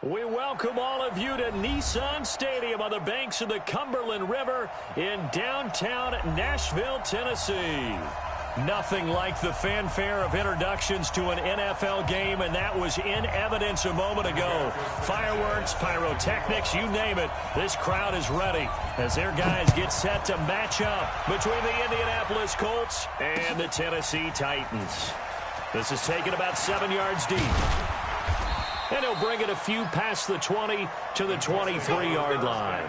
We welcome all of you to Nissan Stadium on the banks of the Cumberland River in downtown Nashville, Tennessee. Nothing like the fanfare of introductions to an NFL game, and that was in evidence a moment ago. Fireworks, pyrotechnics, you name it. This crowd is ready as their guys get set to match up between the Indianapolis Colts and the Tennessee Titans. This is taken about 7 yards deep. And he'll bring it a few past the 20 to the 23-yard line.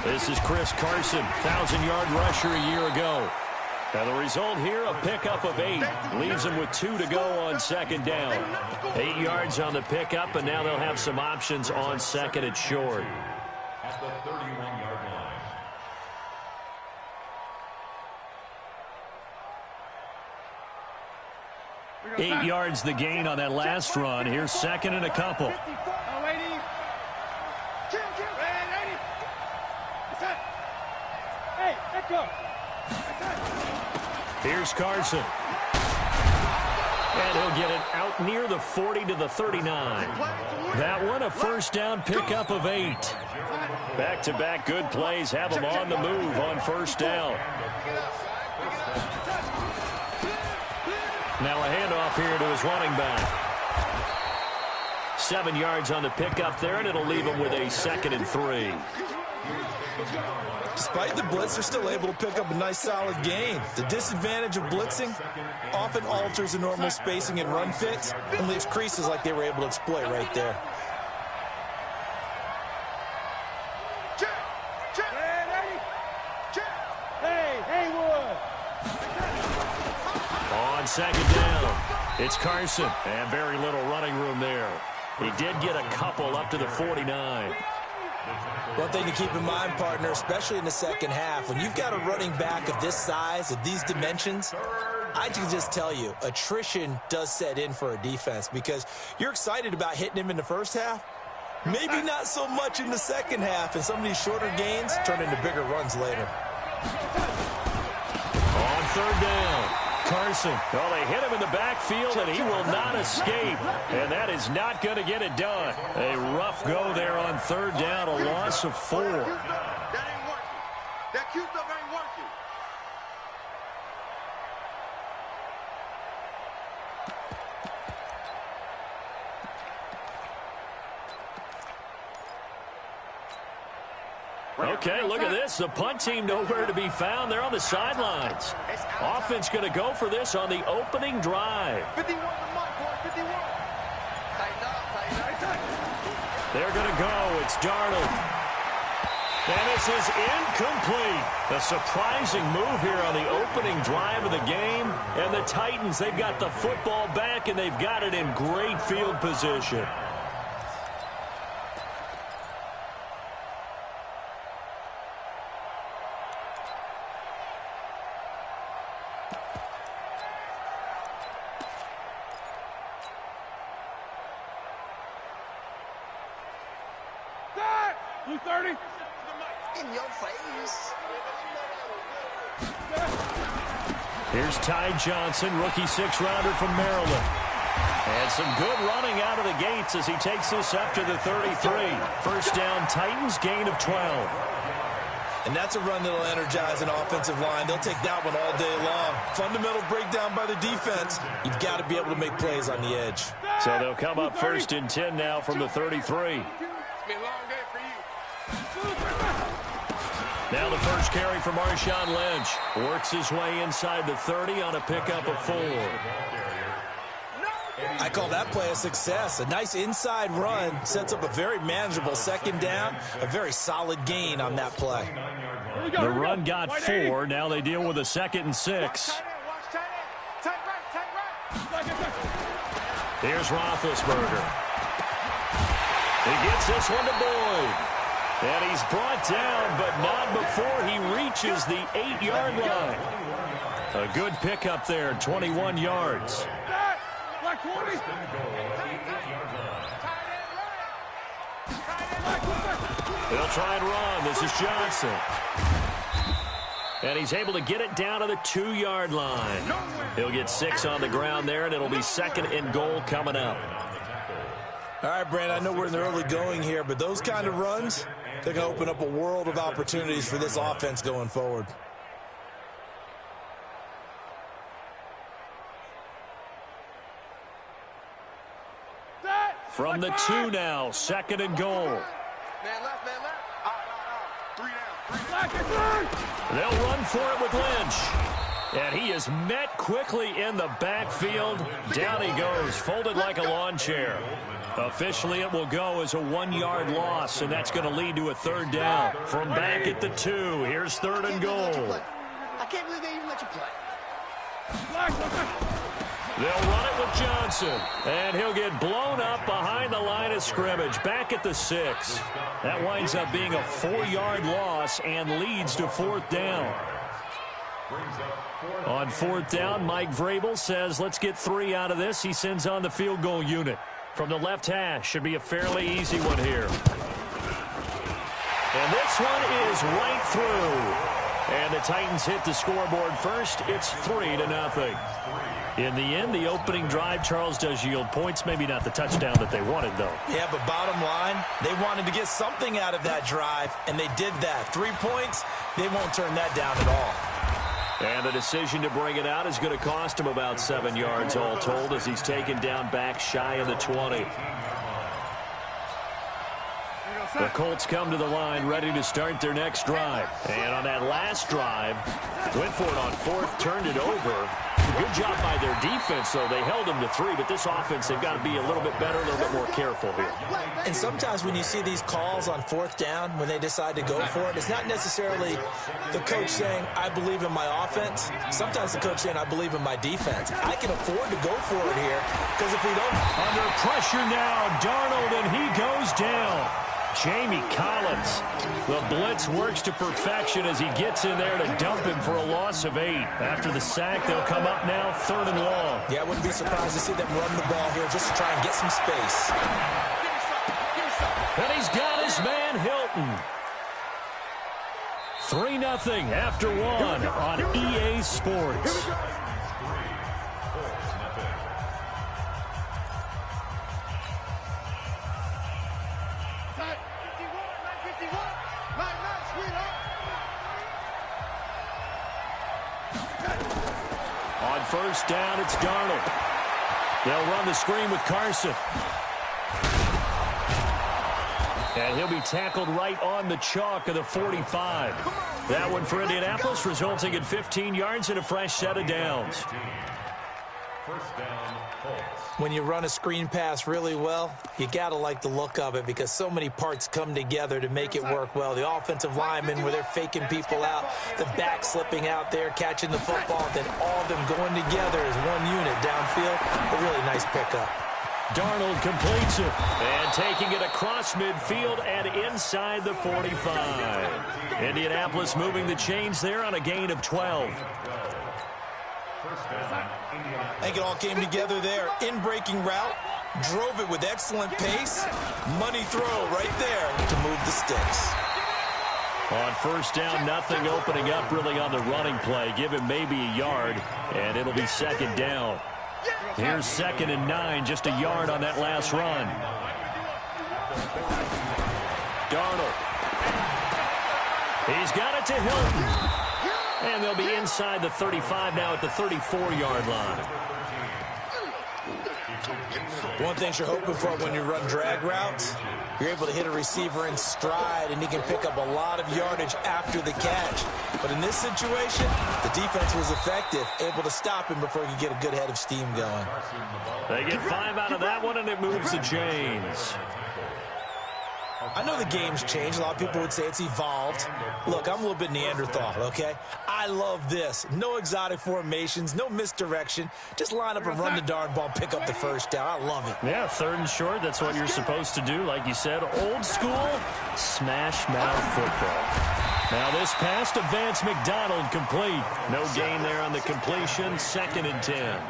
This is Chris Carson, 1,000-yard rusher a year ago. Now the result here, a pickup of 8. Leaves them with 2 to go on second down. 8 yards on the pickup, and now they'll have some options on second and short. At the 31-yard line. 8 yards the gain on that last run. Here's second and a couple. Here's Carson. And he'll get it out near the 40 to the 39. That one, a first down pickup of 8. Back-to-back good plays have him on the move on first down. Now a handoff here to his running back. 7 yards on the pickup there, and it'll leave him with a 2nd and 3. Despite the blitz, they're still able to pick up a nice, solid gain. The disadvantage of blitzing often alters the normal spacing and run fits and leaves creases like they were able to exploit right there. On second down, it's Carson, and very little running room there. He did get a couple up to the 49. One thing to keep in mind, partner, especially in the second half, when you've got a running back of this size, of these dimensions, I can just tell you, attrition does set in for a defense because you're excited about hitting him in the first half, maybe not so much in the second half, and some of these shorter gains turn into bigger runs later. On third down, Carson. Well, they hit him in the backfield, and he will not escape. And that is not going to get it done. A rough go there on third down, a loss of 4. That ain't working. That Q stuff ain't working. Okay, look at this. The punt team nowhere to be found. They're on the sidelines. Offense going to go for this on the opening drive. 51 to Mike, boy, 51. Tighten up. They're going to go. It's Darnold. And this is incomplete. A surprising move here on the opening drive of the game. And the Titans, they've got the football back, and they've got it in great field position. In your face. Here's Ty Johnson, rookie 6th-rounder from Maryland. And some good running out of the gates as he takes this up to the 33. First down, Titans, gain of 12. And that's a run that'll energize an offensive line. They'll take that one all day long. Fundamental breakdown by the defense. You've got to be able to make plays on the edge. So they'll come up 1st and 10 now from the 33. It's been a long day for you. Now the first carry for Marshawn Lynch. Works his way inside the 30 on a pickup of 4. I call that play a success. A nice inside run sets up a very manageable second down. A very solid gain on that play. The run got 4. Now they deal with a 2nd and 6. Here's Roethlisberger. He gets this one to Boyd. And he's brought down, but not before he reaches the 8-yard line. A good pickup there, 21 yards. They'll try and run. This is Johnson. And he's able to get it down to the 2-yard line. He'll get 6 on the ground there, and it'll be 2nd and goal coming up. All right, Brandon, I know we're in the early going here, but those kind of runs, they're going to open up a world of opportunities for this offense going forward. From the 2 now, 2nd and goal. Man left, man left. 3 down. They'll run for it with Lynch. And he is met quickly in the backfield. Down he goes, folded like a lawn chair. Officially, it will go as a 1-yard loss, and that's going to lead to a 3rd down. From back at the 2, here's 3rd and goal. I can't believe they even let you play. They'll run it with Johnson, and he'll get blown up behind the line of scrimmage, back at the 6. That winds up being a 4-yard loss and leads to 4th down. On 4th down, Mike Vrabel says, let's get 3 out of this. He sends on the field goal unit. From the left hash, should be a fairly easy one here. And this one is right through. And the Titans hit the scoreboard first. It's 3-0. In the end, the opening drive, Charles, does yield points. Maybe not the touchdown that they wanted, though. Yeah, but bottom line, they wanted to get something out of that drive, and they did that. 3 points, they won't turn that down at all. And the decision to bring it out is going to cost him about 7 yards all told as he's taken down back shy of the 20. The Colts come to the line ready to start their next drive. And on that last drive, went for it on 4th, turned it over. Good job by their defense, though. They held them to 3, but this offense, they've got to be a little bit better, a little bit more careful here. And sometimes when you see these calls on 4th down, when they decide to go for it, it's not necessarily the coach saying, I believe in my offense. Sometimes the coach saying, I believe in my defense. I can afford to go for it here, because if we don't... Under pressure now, Darnold, and he goes down. Jamie Collins. The blitz works to perfection as he gets in there to dump him for a loss of 8. After the sack, they'll come up now 3rd and long. Yeah, I wouldn't be surprised to see them run the ball here just to try and get some space. And he's got his man Hilton. 3-0 after 1 on EA Sports. On 1st down, it's Darnold. They'll run the screen with Carson. And he'll be tackled right on the chalk of the 45. That one for Indianapolis, resulting in 15 yards and a fresh set of downs. 1st down, Colts. When you run a screen pass really well, you got to like the look of it because so many parts come together to make it work well. The offensive linemen, where they're faking people out, the back slipping out there, catching the football, then all of them going together as one unit downfield. A really nice pickup. Darnold completes it, and taking it across midfield and inside the 45. Indianapolis moving the chains there on a gain of 12. I think it all came together there. In-breaking route, drove it with excellent pace. Money throw right there to move the sticks. On 1st down, nothing opening up really on the running play. Give him maybe a yard, and it'll be 2nd down. Here's 2nd and 9, just a yard on that last run. Darnold. He's got it to Hilton. And they'll be inside the 35 now at the 34-yard line. One thing you're hoping for when you run drag routes, you're able to hit a receiver in stride, and he can pick up a lot of yardage after the catch. But in this situation, the defense was effective, able to stop him before he could get a good head of steam going. They get 5 out of that one, and it moves the chains. I know the game's changed. A lot of people would say it's evolved. Look, I'm a little bit Neanderthal, okay? I love this. No exotic formations, no misdirection. Just line up and run the darn ball, pick up the first down. I love it. Yeah, 3rd and short, that's what you're supposed to do. Like you said, old school, smash mouth football. Now this pass to Vance McDonald complete. No gain there on the completion, 2nd and 10.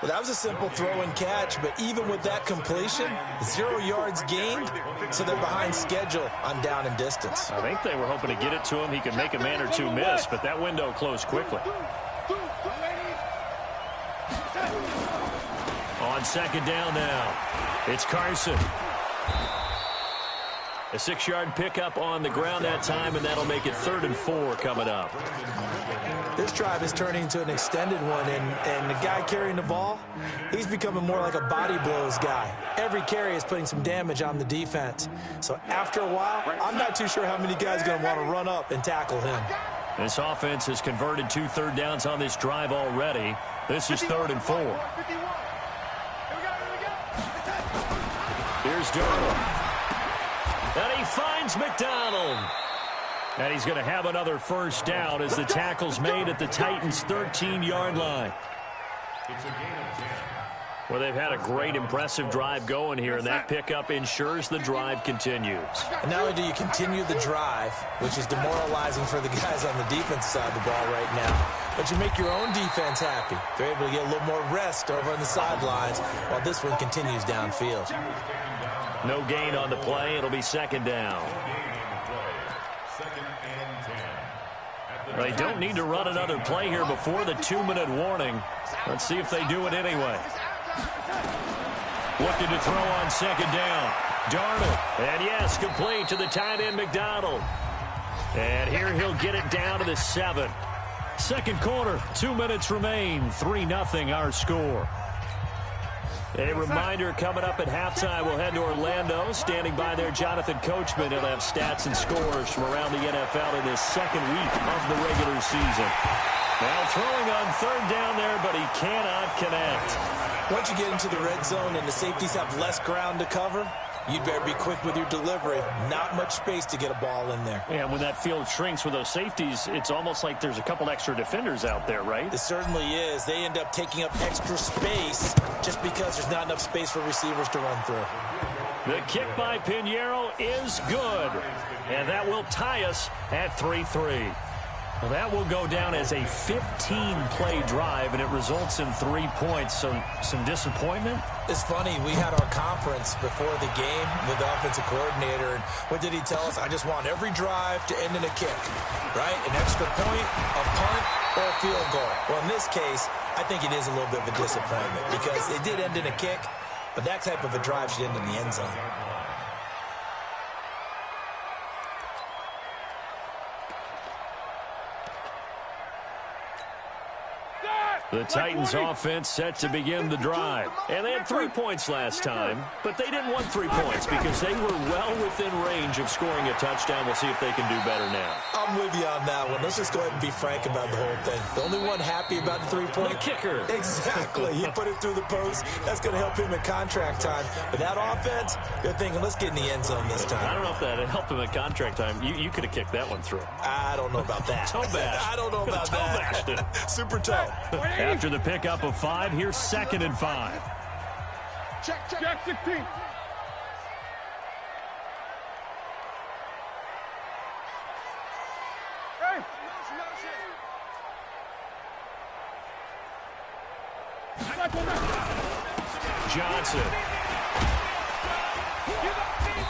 Well, that was a simple throw and catch, but even with that completion, 0 yards gained, so they're behind schedule on down and distance. I think they were hoping to get it to him. He could make a man or two miss, but that window closed quickly. On 2nd down now, it's Carson. A 6-yard pickup on the ground that time, and that'll make it 3rd and 4 coming up. This drive is turning into an extended one, and the guy carrying the ball, he's becoming more like a body blows guy. Every carry is putting some damage on the defense. So after a while, I'm not too sure how many guys are going to want to run up and tackle him. This offense has converted 2 third downs on this drive already. This is 3rd and 4. Here's Darnold. And he finds McDonald. And he's going to have another first down as the tackle's made at the Titans' 13-yard line. Well, they've had a great, impressive drive going here, and that pickup ensures the drive continues. And not only do you continue the drive, which is demoralizing for the guys on the defensive side of the ball right now, but you make your own defense happy. They're able to get a little more rest over on the sidelines while this one continues downfield. No gain on the play. It'll be 2nd down. They don't need to run another play here before the 2-minute warning. Let's see if they do it anyway. Looking to throw on 2nd down. Darnold. And yes, complete to the tight end McDonald. And here he'll get it down to the 7. 2nd quarter, 2 minutes remain. 3-0 our score. A reminder coming up at halftime, we'll head to Orlando. Standing by there, Jonathan Coachman. He'll have stats and scores from around the NFL in this 2nd week of the regular season. Now throwing on 3rd down there, but he cannot connect. Once you get into the red zone and the safeties have less ground to cover, you'd better be quick with your delivery. Not much space to get a ball in there. Yeah, when that field shrinks with those safeties, it's almost like there's a couple extra defenders out there, right? It certainly is. They end up taking up extra space just because there's not enough space for receivers to run through. The kick by Pinheiro is good. And that will tie us at 3-3. Well, that will go down as a 15-play drive, and it results in 3 points. So some disappointment? It's funny, we had our conference before the game with the offensive coordinator, and what did he tell us? I just want every drive to end in a kick, right? An extra point, a punt, or a field goal. Well, in this case, I think it is a little bit of a disappointment because it did end in a kick, but that type of a drive should end in the end zone. The Titans offense set to begin the drive. And they had 3 points last time, but they didn't want 3 points because they were well within range of scoring a touchdown. We'll see if they can do better now. I'm with you on that one. Let's just go ahead and be frank about the whole thing. The only one happy about the 3-point. The kicker. Exactly. He put it through the post. That's going to help him at contract time. But that offense, they're thinking, let's get in the end zone this time. I don't know if that helped him at contract time. You could have kicked that one through. I don't know about that. Toe bash. I don't know about that. Toe Super toe. After the pickup of 5, here's 2nd and 5. Check 16. Hey. Johnson.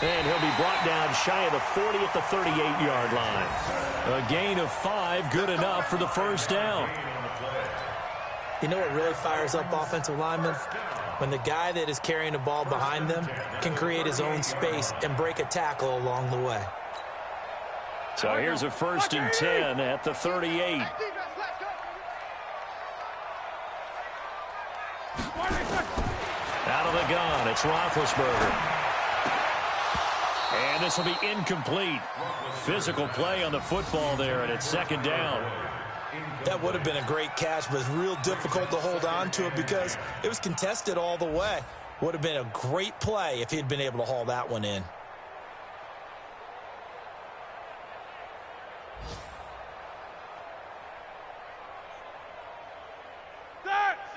And he'll be brought down shy of the 40 at the 38-yard line. A gain of 5, good enough for the first down. You know what really fires up offensive linemen? When the guy that is carrying the ball behind them can create his own space and break a tackle along the way. So here's a 1st and 10 at the 38. Out of the gun, it's Roethlisberger. And this will be incomplete. Physical play on the football there, and it's 2nd down. That would have been a great catch, but it's real difficult to hold on to it because it was contested all the way. Would have been a great play if he'd been able to haul that one in.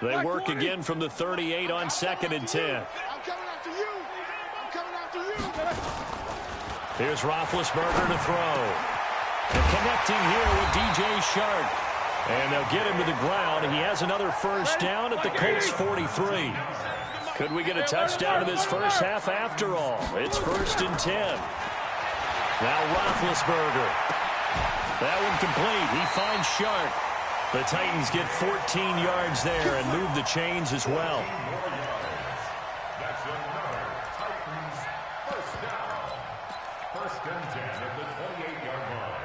They work again from the 38 on 2nd and 10. I'm coming after you. I'm coming after you. Here's Roethlisberger to throw. And connecting here with DJ Shark. And they'll get him to the ground. He has another first down at the Colts 43. Could we get a touchdown in this first half after all? It's 1st and 10. Now Roethlisberger. That one complete. He finds Shark. The Titans get 14 yards there and move the chains as well. That's another Titans first down. 1st and 10 at the 28-yard line.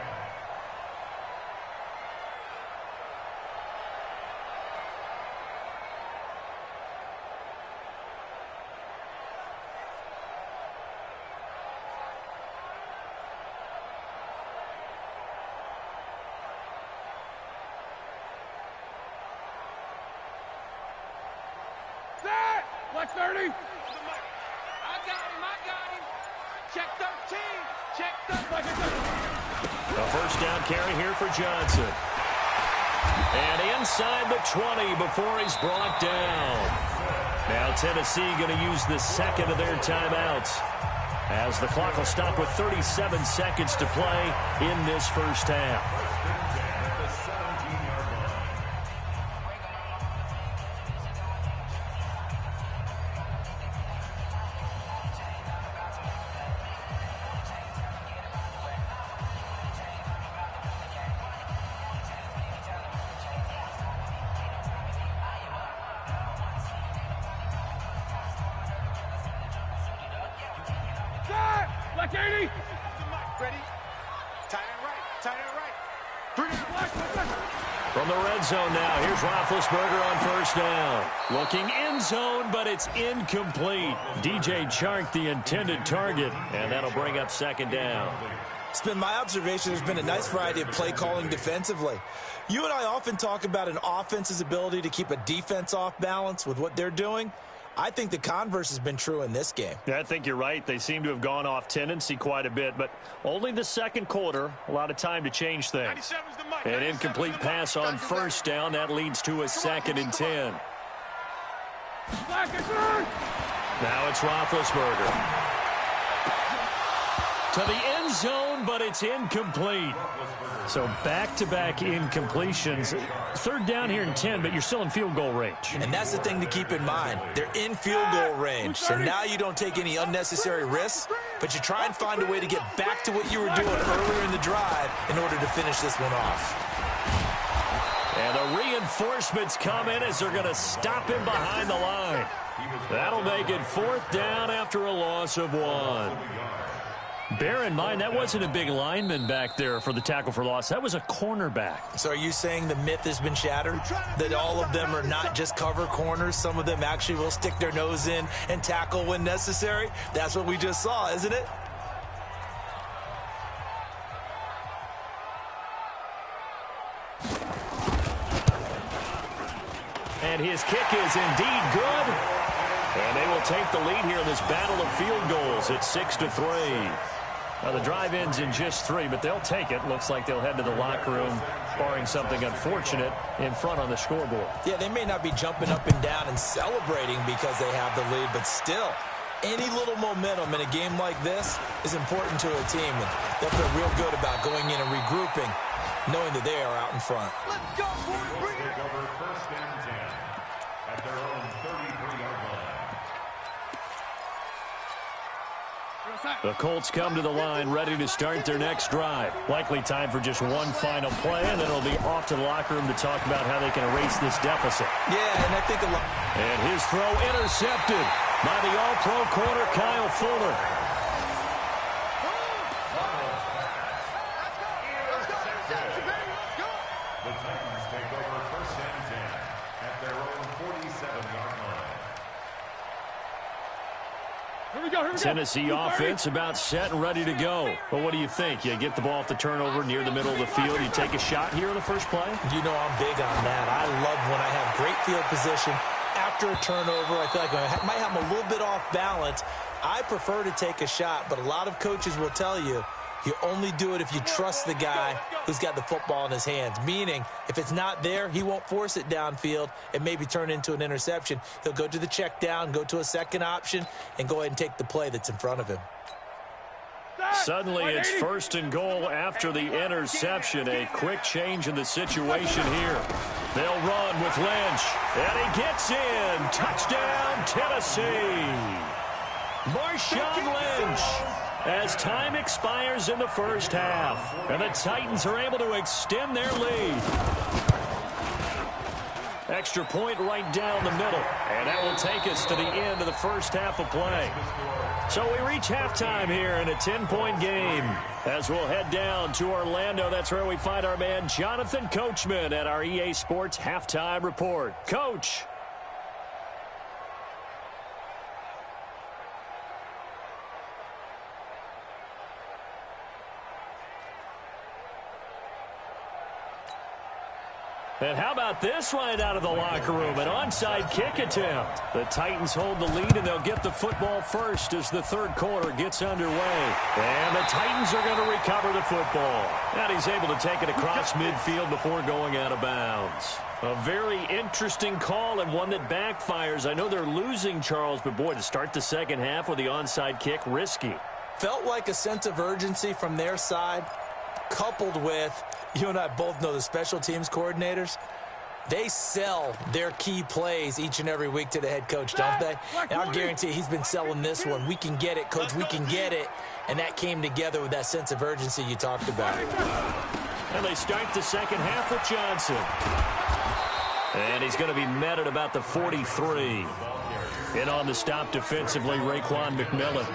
Black 30. I got him. Check 13. Check 13. A first down carry here for Johnson. And inside the 20 before he's brought down. Now Tennessee going to use the second of their timeouts, as the clock will stop with 37 seconds to play in this first half. Black 80. Ready? Tight end right. Tight end right. 3 down. Black. From the red zone now, here's Roethlisberger on first down. Looking end zone, but it's incomplete. DJ Chark, the intended target, and that'll bring up 2nd down. It's been my observation there's been a nice variety of play calling defensively. You and I often talk about an offense's ability to keep a defense off balance with what they're doing. I think the converse has been true in this game. Yeah, I think you're right. They seem to have gone off tendency quite a bit, but only the second quarter, a lot of time to change things. An incomplete pass on first down. That leads to a 2nd and 10. Now it's Roethlisberger. To the end zone, but it's incomplete. So back-to-back incompletions. 3rd down here and 10, but you're still in field goal range. And that's the thing to keep in mind. They're in field goal range. So now you don't take any unnecessary risks, but you try and find a way to get back to what you were doing earlier in the drive in order to finish this one off. And the reinforcements come in as they're going to stop him behind the line. That'll make it 4th down after a loss of 1. Bear in mind, that wasn't a big lineman back there for the tackle for loss. That was a cornerback. So are you saying the myth has been shattered? That all of them are not just cover corners? Some of them actually will stick their nose in and tackle when necessary? That's what we just saw, isn't it? And his kick is indeed good. And they will take the lead here in this battle of field goals at 6-3. Now, the drive ends in just 3, but they'll take it. Looks like they'll head to the locker room, barring something unfortunate, in front on the scoreboard. Yeah, they may not be jumping up and down and celebrating because they have the lead, but still, any little momentum in a game like this is important to a team, and they'll feel real good about going in and regrouping, knowing that they are out in front. Let's go, boys. Bring it. Take over 1st and 10 at their own 33-yard line. The Colts come to the line ready to start their next drive. Likely time for just one final play, and then it'll be off to the locker room to talk about how they can erase this deficit. Yeah, and I think a lot. And his throw intercepted by the all-pro corner, Kyle Fuller. The Titans take over 1st and 10 at their own 47-yard line. Here we go. Tennessee offense about set and ready to go. But what do you think? You get the ball off the turnover near the middle of the field. You take a shot here on the first play? You know I'm big on that. I love when I have great field position. After a turnover, I feel like I might have them a little bit off balance. I prefer to take a shot, but a lot of coaches will tell you You only do it if you trust the guy who's got the football in his hands, meaning if it's not there, he won't force it downfield and maybe turn into an interception. He'll go to the check down, go to a second option, and go ahead and take the play that's in front of him. Suddenly it's 1st and goal after the interception. A quick change in the situation here. They'll run with Lynch, and he gets in. Touchdown, Tennessee. Marshawn Lynch. As time expires in the first half, and the Titans are able to extend their lead. Extra point right down the middle, and that will take us to the end of the first half of play. So we reach halftime here in a 10-point game. As we'll head down to Orlando, that's where we find our man Jonathan Coachman at our EA Sports Halftime Report. Coach. And how about this right out of the locker room? An onside kick attempt. The Titans hold the lead, and they'll get the football first as the third quarter gets underway. And the Titans are going to recover the football. And he's able to take it across midfield before going out of bounds. A very interesting call and one that backfires. I know they're losing, Charles, but boy, to start the second half with the onside kick, risky. Felt like a sense of urgency from their side, coupled with, you and I both know the special teams coordinators, they sell their key plays each and every week to the head coach, don't they? And I'll guarantee he's been selling this one. We can get it, coach, we can get it. And that came together with that sense of urgency you talked about. And they start the second half with Johnson. And he's going to be met at about the 43. In on the stop defensively, Raekwon McMillan.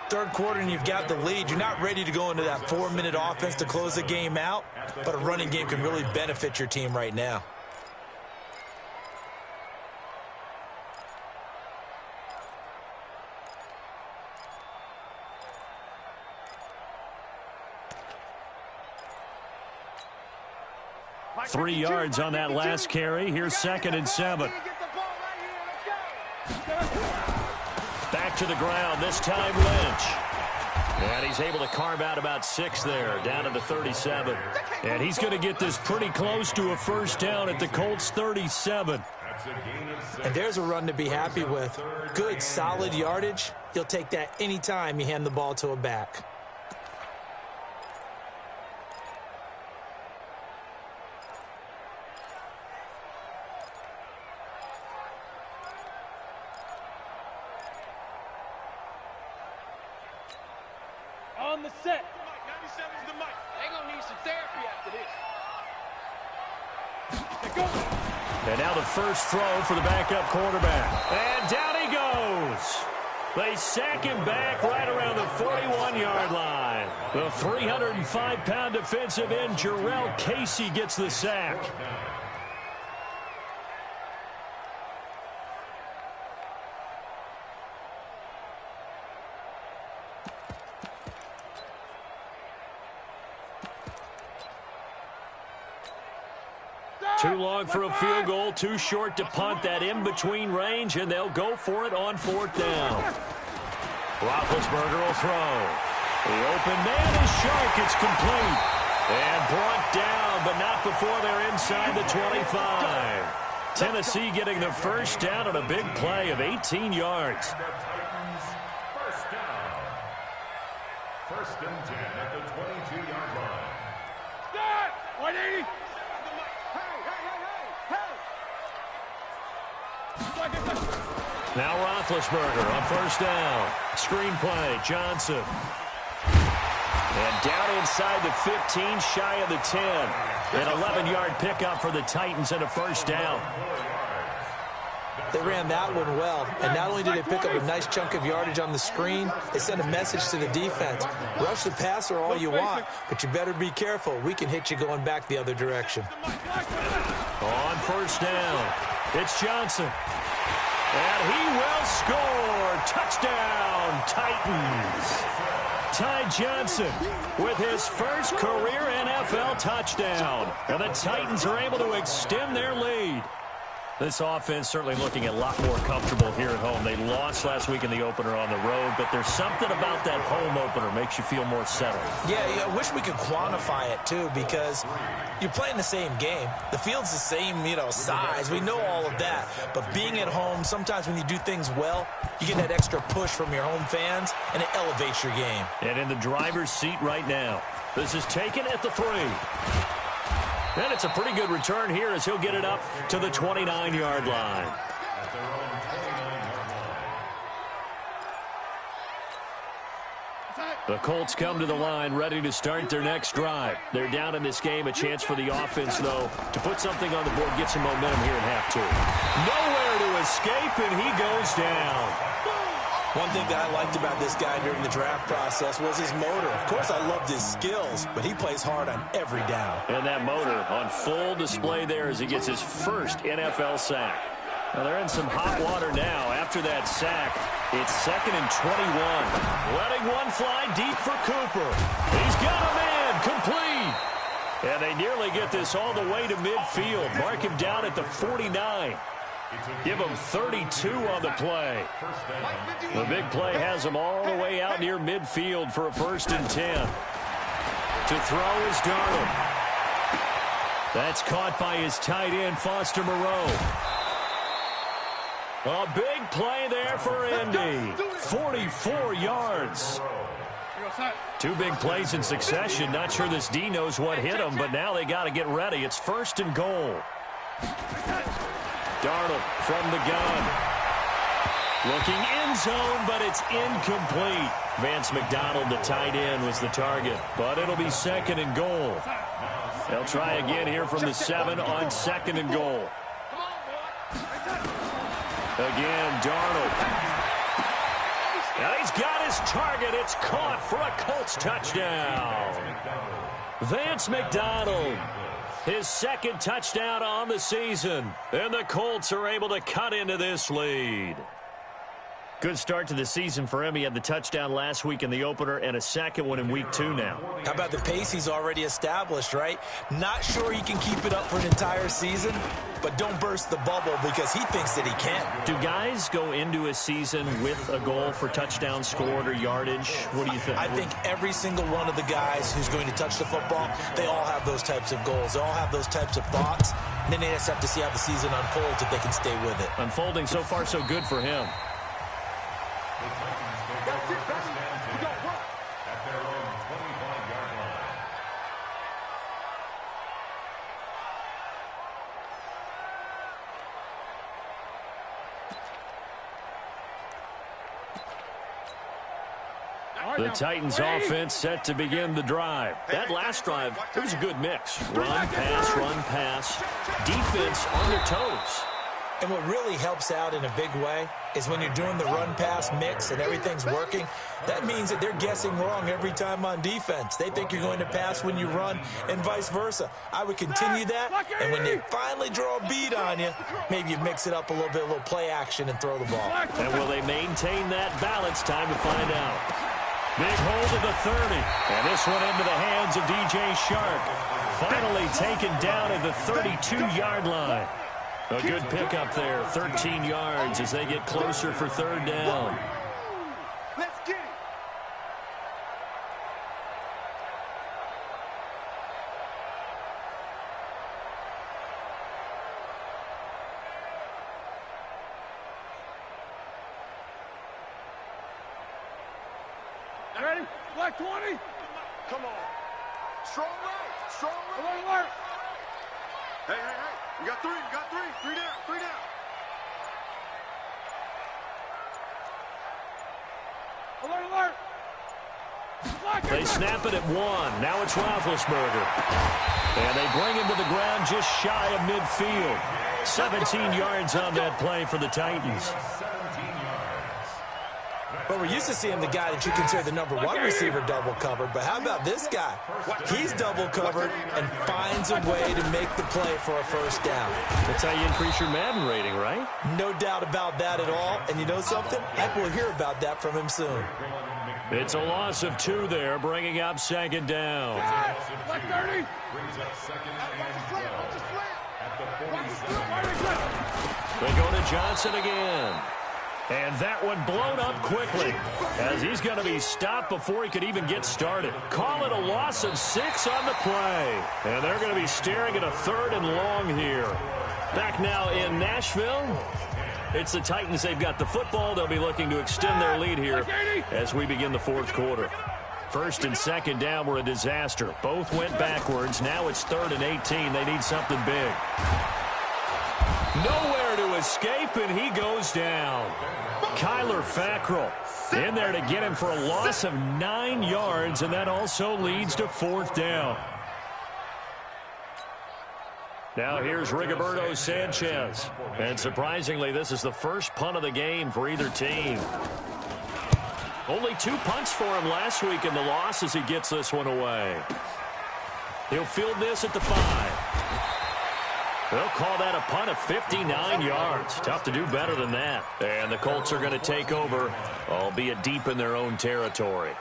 Third quarter and you've got the lead. You're not ready to go into that 4-minute offense to close the game out, but a running game can really benefit your team right now. Three yards on that last carry. Here's 2nd and 7. Back to the ground, this time Lynch. And he's able to carve out about 6 there, down to the 37. And he's going to get this pretty close to a first down at the Colts 37. And there's a run to be happy with. Good, solid yardage. You'll take that anytime you hand the ball to a back. On the set. 97's the mic. They're going to need some therapy after this. And now the first throw for the backup quarterback. And down he goes. They sack him back right around the 41-yard line. The 305-pound defensive end, Jarrell Casey, gets the sack. Too long for a field goal, too short to punt. That in-between range, and they'll go for it on 4th down. Roethlisberger will throw. The open man is sharp. It's complete. And brought down, but not before they're inside the 25. Tennessee getting the first down on a big play of 18 yards. First down. 1st and 10 at the 22-yard line. Start! 180! Now Roethlisberger on 1st down. Screenplay, Johnson. And down inside the 15, shy of the 10. An 11-yard pickup for the Titans and a first down. They ran that one well, and not only did they pick up a nice chunk of yardage on the screen, they sent a message to the defense. Rush the passer all you want, but you better be careful. We can hit you going back the other direction. On 1st down, it's Johnson. And he will score. Touchdown, Titans. Ty Johnson with his first career NFL touchdown. And the Titans are able to extend their lead. This offense certainly looking a lot more comfortable here at home. They lost last week in the opener on the road, but there's something about that home opener makes you feel more settled. Yeah, I wish we could quantify it, too, because you're playing the same game. The field's the same, size. We know all of that. But being at home, sometimes when you do things well, you get that extra push from your home fans, and it elevates your game. And in the driver's seat right now. This is taken at the 3. And it's a pretty good return here as he'll get it up to the 29-yard line. The Colts come to the line ready to start their next drive. They're down in this game. A chance for the offense, though, to put something on the board, get some momentum here at half 2. Nowhere to escape, and he goes down. One thing that I liked about this guy during the draft process was his motor. Of course, I loved his skills, but he plays hard on every down. And that motor on full display there as he gets his first NFL sack. Now, they're in some hot water now. After that sack, it's 2nd and 21. Letting one fly deep for Cooper. He's got a man complete. And they nearly get this all the way to midfield. Mark him down at the 49. Give him 32 on the play. The big play has him all the way out near midfield for a 1st and 10. To throw is Darnold. That's caught by his tight end, Foster Moreau. A big play there for Indy. 44 yards. 2 big plays in succession. Not sure this D knows what hit him, but now they got to get ready. It's 1st and goal. Darnold from the gun. Looking end zone, but it's incomplete. Vance McDonald, the tight end, was the target, but it'll be 2nd and goal. They'll try again here from the 7 on 2nd and goal. Again, Darnold. And he's got his target. It's caught for a Colts touchdown. Vance McDonald. His 2nd touchdown on the season. And the Colts are able to cut into this lead. Good start to the season for him. He had the touchdown last week in the opener and a 2nd one in week 2 now. How about the pace he's already established, right? Not sure he can keep it up for an entire season, but don't burst the bubble because he thinks that he can. Do guys go into a season with a goal for touchdowns scored or yardage? What do you think? I think every single one of the guys who's going to touch the football, they all have those types of goals. They all have those types of thoughts. And then they just have to see how the season unfolds if they can stay with it. Unfolding so far so good for him. The Titans offense set to begin the drive. That last drive, it was a good mix. Run, pass. Defense on their toes. And what really helps out in a big way is when you're doing the run-pass mix and everything's working, that means that they're guessing wrong every time on defense. They think you're going to pass when you run and vice versa. I would continue that, and when they finally draw a beat on you, maybe you mix it up a little bit, a little play action and throw the ball. And will they maintain that balance? Time to find out. Big hold of the 30. And this one into the hands of DJ Shark. Finally taken down at the 32-yard line. A good pickup there, 13 yards as they get closer for 3rd down. Let's get it. Ready? Black 20. Come on. Strong right. Strong right. Alert. Hey. You got 3. You got 3. 3 down. 3 down. Alert. They snap it at 1. Now it's Roethlisberger. And they bring him to the ground just shy of midfield. 17 yards on that play for the Titans. But we're used to seeing the guy that you consider the number 1 receiver double covered. But how about this guy? He's double covered and finds a way to make the play for a 1st down. That's how you increase your Madden rating, right? No doubt about that at all. And you know something? I think we'll hear about that from him soon. It's a loss of 2 there, bringing up 2nd down. Black 30. Brings up 2nd and 12 at the 47. They go to Johnson again. And that one blown up quickly as he's going to be stopped before he could even get started. Call it a loss of 6 on the play. And they're going to be staring at a 3rd and long here. Back now in Nashville. It's the Titans. They've got the football. They'll be looking to extend their lead here as we begin the 4th quarter. 1st and 2nd down were a disaster. Both went backwards. Now it's 3rd and 18. They need something big. Nowhere to escape, and he goes down. Kyler Fackrell in there to get him for a loss of 9 yards, and that also leads to 4th down. Now here's Rigoberto Sanchez. And surprisingly, this is the first punt of the game for either team. Only 2 punts for him last week in the loss as he gets this one away. He'll field this at the 5. They'll call that a punt of 59 yards. Tough to do better than that. And the Colts are going to take over, albeit deep in their own territory.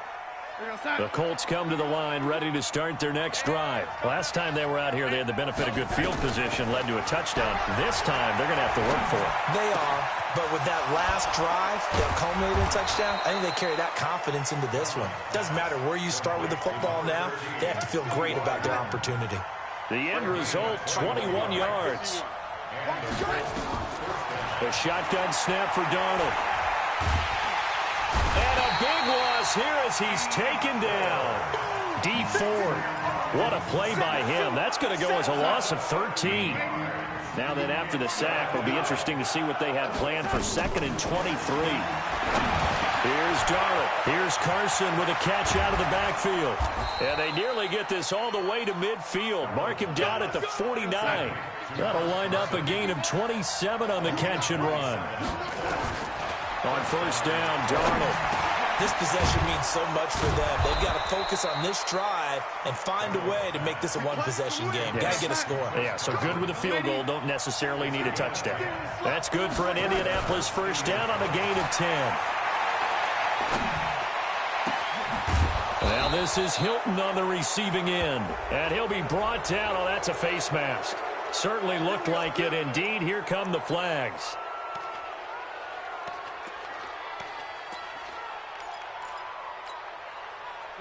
The Colts come to the line ready to start their next drive. Last time they were out here, they had the benefit of good field position, led to a touchdown. This time, they're going to have to work for it. They are, but with that last drive that culminated in a touchdown, I think they carry that confidence into this one. Doesn't matter where you start with the football now, they have to feel great about their opportunity. The end result, 21 yards. The shotgun snap for Darnold. And a big loss here as he's taken down. Dee Ford. What a play by him. That's going to go as a loss of 13. Now then, after the sack, it'll be interesting to see what they have planned for 2nd and 23. Here's Darnold. Here's Carson with a catch out of the backfield. And they nearly get this all the way to midfield. Mark him down at the 49. That'll wind up a gain of 27 on the catch and run. On 1st down, Darnold. This possession means so much for them. They've got to focus on this drive and find a way to make this a one-possession game. Got to get a score. Yeah, so good with a field goal. Don't necessarily need a touchdown. That's good for an Indianapolis 1st down on a gain of 10. Now this is Hilton on the receiving end. And he'll be brought down. Oh, that's a face mask. Certainly looked like it. Indeed, here come the flags.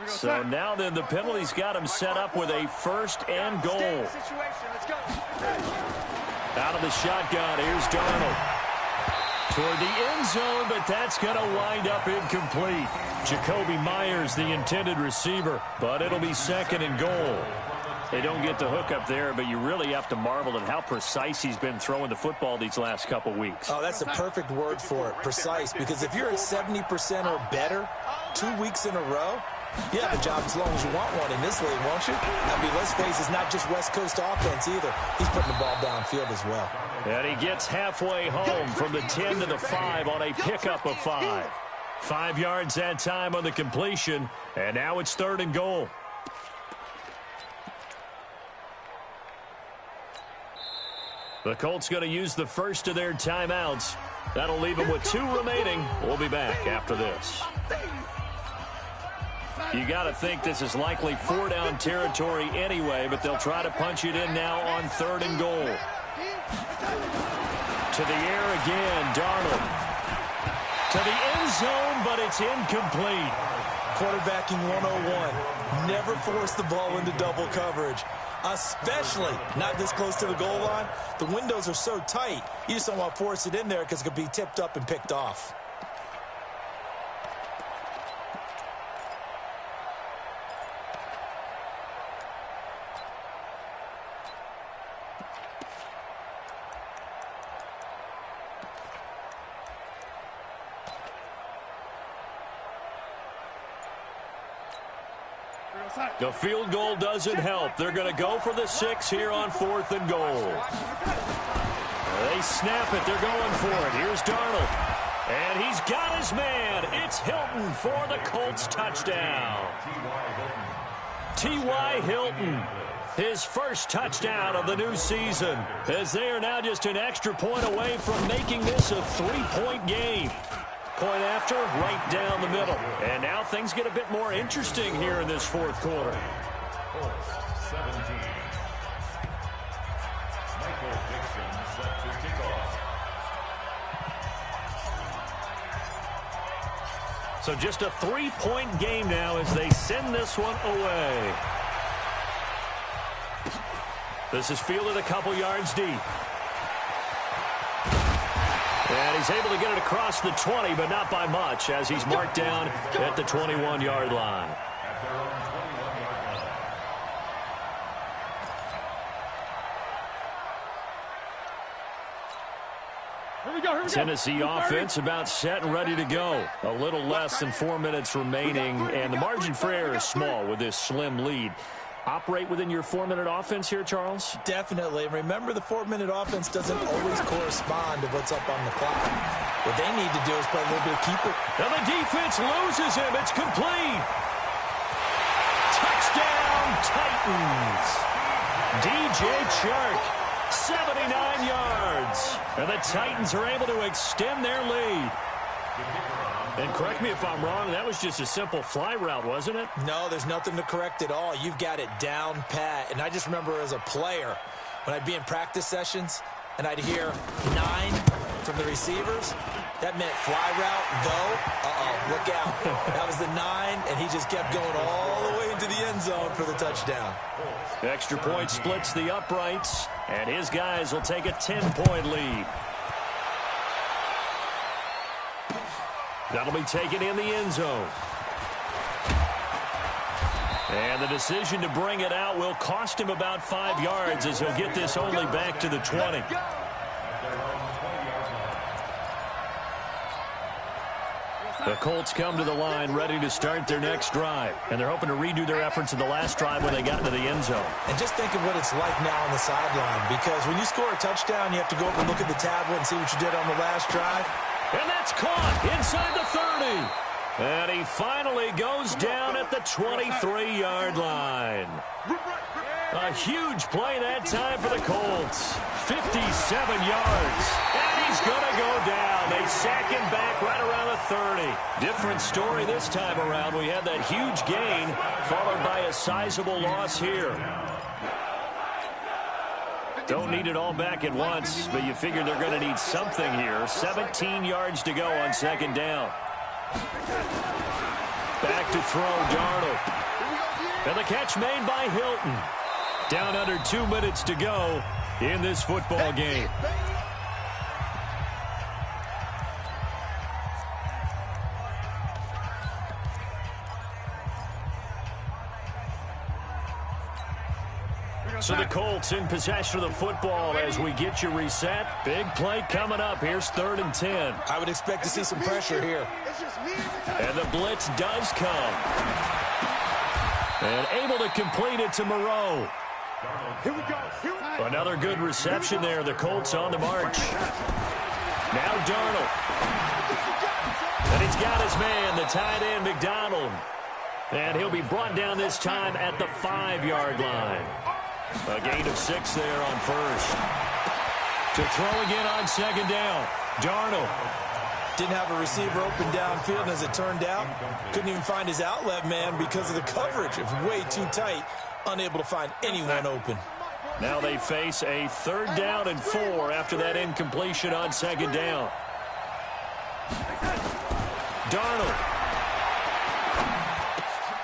So now then, the penalty's got him set up with a 1st and goal. Out of the shotgun, here's Darnold. Toward the end zone, but that's going to wind up incomplete. Jacoby Myers, the intended receiver, but it'll be 2nd and goal. They don't get the hook up there, but you really have to marvel at how precise he's been throwing the football these last couple weeks. Oh, that's a perfect word for it, precise, because if you're at 70% or better 2 weeks in a row, you have a job as long as you want one in this league, won't you? I mean, let's face it, it's not just West Coast offense either. He's putting the ball downfield as well. And he gets halfway home from the 10 to the 5 on a pickup of 5. 5 yards that time on the completion, and now it's 3rd and goal. The Colts going to use the first of their timeouts. That'll leave them with 2 remaining. We'll be back after this. You got to think this is likely 4-down territory anyway, but they'll try to punch it in now on 3rd and goal. To the air again, Darnold. To the end zone, but it's incomplete. Quarterbacking 101. Never force the ball into double coverage, especially not this close to the goal line. The windows are so tight, you just don't want to force it in there because it could be tipped up and picked off. The field goal doesn't help. They're going to go for the 6 here on 4th and goal. They snap it. They're going for it. Here's Darnold. And he's got his man. It's Hilton for the Colts touchdown. T.Y. Hilton, his first touchdown of the new season, as they are now just an extra point away from making this a 3-point game. Point after, right down the middle. And now things get a bit more interesting here in this 4th quarter. Colts 17. Michael Dixon set to kick off. So just a 3-point game now as they send this one away. This is fielded a couple yards deep. And he's able to get it across the 20, but not by much, as he's marked down at the 21-yard line. Tennessee offense about set and ready to go. A little less than 4 minutes remaining, and the margin for error is small with this slim lead. Operate within your 4-minute offense here, Charles? Definitely. Remember, the 4-minute offense doesn't always correspond to what's up on the clock. What they need to do is play a little bit of keeper. Now the defense loses him. It's complete. Touchdown, Titans. DJ Chark. 79 yards. And the Titans are able to extend their lead. And correct me if I'm wrong, that was just a simple fly route, wasn't it? No, there's nothing to correct at all. You've got it down pat. And I just remember as a player, when I'd be in practice sessions and I'd hear 9 from the receivers, that meant fly route, go. Look out. That was the 9, and he just kept going all the way into the end zone for the touchdown. Extra point splits the uprights, and his guys will take a 10-point lead. That'll be taken in the end zone. And the decision to bring it out will cost him about 5 yards as he'll get this only back to the 20. The Colts come to the line ready to start their next drive. And they're hoping to redo their efforts in the last drive when they got into the end zone. And just think of what it's like now on the sideline. Because when you score a touchdown, you have to go over and look at the tablet and see what you did on the last drive. And that's caught inside the 30. And he finally goes down at the 23-yard line. A huge play that time for the Colts. 57 yards. And he's going to go down. They sack him back right around the 30. Different story this time around. We had that huge gain followed by a sizable loss here. Don't need it all back at once, but you figure they're going to need something here. 17 yards to go on second down. Back to throw, Darnold. And the catch made by Hilton. Down under 2 minutes to go in this football game. So the Colts in possession of the football as we get you reset. Big play coming up. Here's 3rd and 10. I would expect to see some pressure here. And the blitz does come. And able to complete it to Moreau. Here we go. Another good reception there. The Colts on the march. Now Darnold. And he's got his man, the tight end, McDonald. And he'll be brought down this time at the 5-yard line. A gain of 6 there on first. To throw again on second down. Darnold. Didn't have a receiver open downfield, and as it turned out, couldn't even find his outlet man because of the coverage. It was way too tight, unable to find anyone open. Now they face a 3rd down and 4 after that incompletion on second down. Darnold.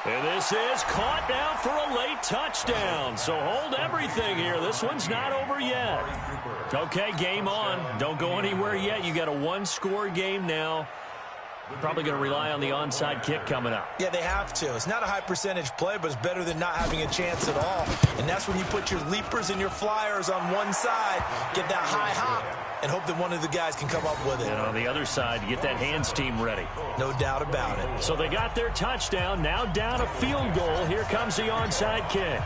And this is caught now for a late touchdown. So hold everything here. This one's not over yet. Okay, game on. Don't go anywhere yet. You got a 1-score game now. Probably going to rely on the onside kick coming up. Yeah, they have to. It's not a high percentage play, but it's better than not having a chance at all. And that's when you put your leapers and your flyers on one side, get that high hop, and hope that one of the guys can come up with it. And on the other side, get that hands team ready. No doubt about it. So they got their touchdown. Now down a field goal. Here comes the onside kick.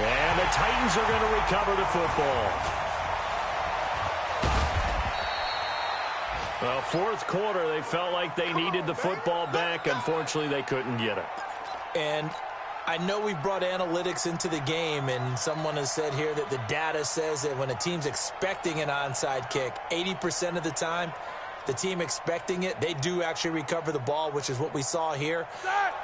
And the Titans are going to recover the football. Well, 4th quarter, they felt like they needed the football back. Unfortunately, they couldn't get it. And I know we brought analytics into the game, and someone has said here that the data says that when a team's expecting an onside kick, 80% of the time, the team expecting it, they do actually recover the ball, which is what we saw here.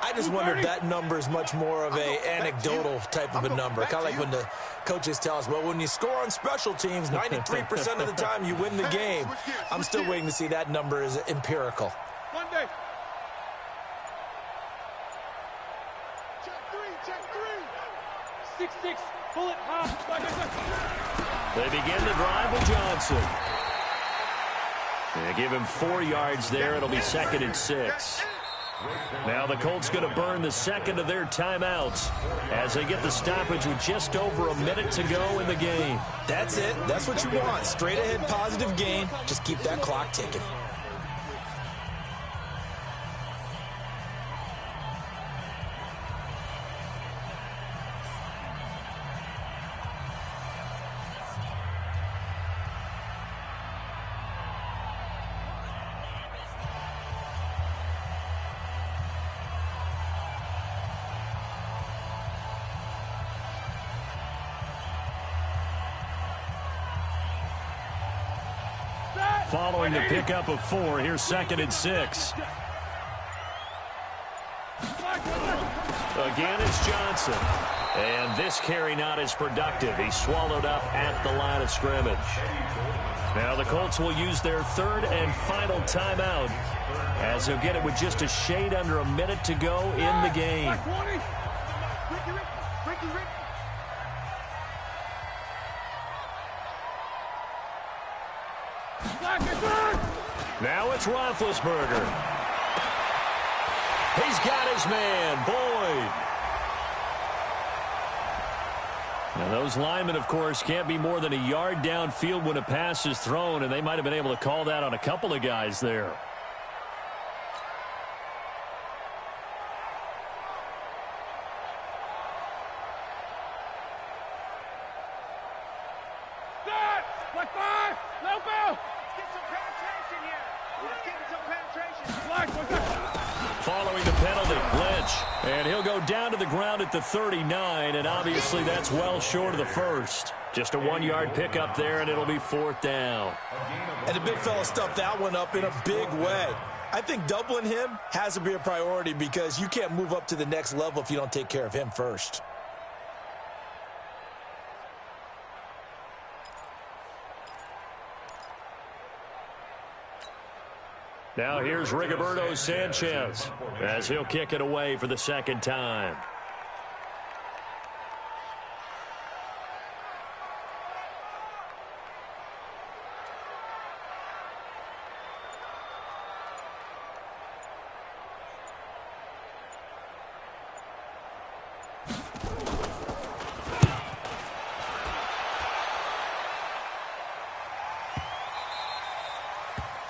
I just wonder if that number is much more of a anecdotal type of a number. Kind of like when the coaches tell us, well, when you score on special teams, 93% of the time you win the game. I'm still waiting to see that number is empirical. One day. Check three. 6-6. Pull it high. They begin the drive with Johnson. They give him 4 yards there. It'll be 2nd and 6. Now the Colts going to burn the second of their timeouts as they get the stoppage with just over a minute to go in the game. That's it. That's what you want. Straight ahead positive gain. Just keep that clock ticking. Following the pickup of 4, here's 2nd and 6. Again, it's Johnson. And this carry not as productive. He's swallowed up at the line of scrimmage. Now the Colts will use their 3rd and final timeout as they'll get it with just a shade under a minute to go in the game. Now it's Roethlisberger. He's got his man, Boyd. Now those linemen, of course, can't be more than a yard downfield when a pass is thrown, and they might have been able to call that on a couple of guys there. Following the penalty, Lynch. And he'll go down to the ground at the 39, and obviously that's well short of the first. Just a 1-yard pickup there, and it'll be 4th down. And the big fella stuffed that one up in a big way. I think doubling him has to be a priority because you can't move up to the next level if you don't take care of him first. Now here's Rigoberto Sanchez as he'll kick it away for the 2nd time.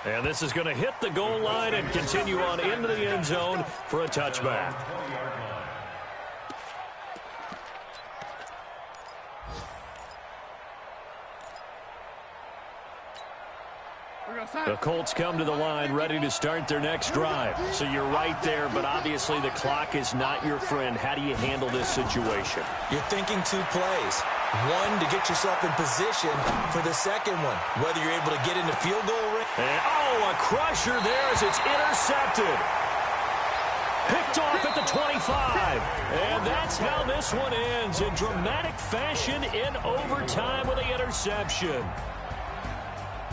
And this is going to hit the goal line and continue on into the end zone for a touchback. The Colts come to the line ready to start their next drive. So you're right there, but obviously the clock is not your friend. How do you handle this situation? You're thinking 2 plays. One, to get yourself in position for the second one, whether you're able to get into field goal range. And, oh, a crusher there as it's intercepted. Picked off at the 25. And that's how this one ends in dramatic fashion in overtime with the interception.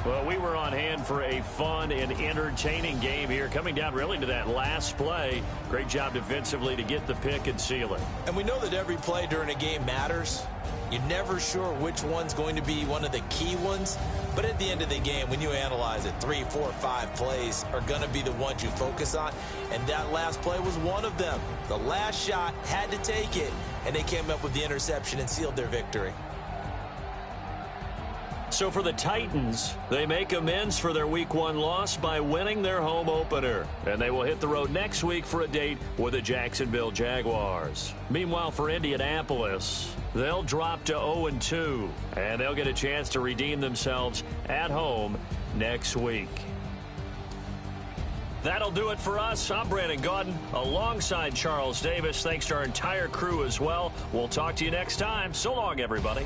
Well, we were on hand for a fun and entertaining game here, coming down really to that last play. Great job defensively to get the pick and seal it. And we know that every play during a game matters. You're never sure which one's going to be one of the key ones. But at the end of the game, when you analyze it, 3, 4, 5 plays are going to be the ones you focus on. And that last play was one of them. The last shot had to take it, and they came up with the interception and sealed their victory. So for the Titans, they make amends for their Week 1 loss by winning their home opener. And they will hit the road next week for a date with the Jacksonville Jaguars. Meanwhile, for Indianapolis, they'll drop to 0-2. And they'll get a chance to redeem themselves at home next week. That'll do it for us. I'm Brandon Gaudin alongside Charles Davis. Thanks to our entire crew as well. We'll talk to you next time. So long, everybody.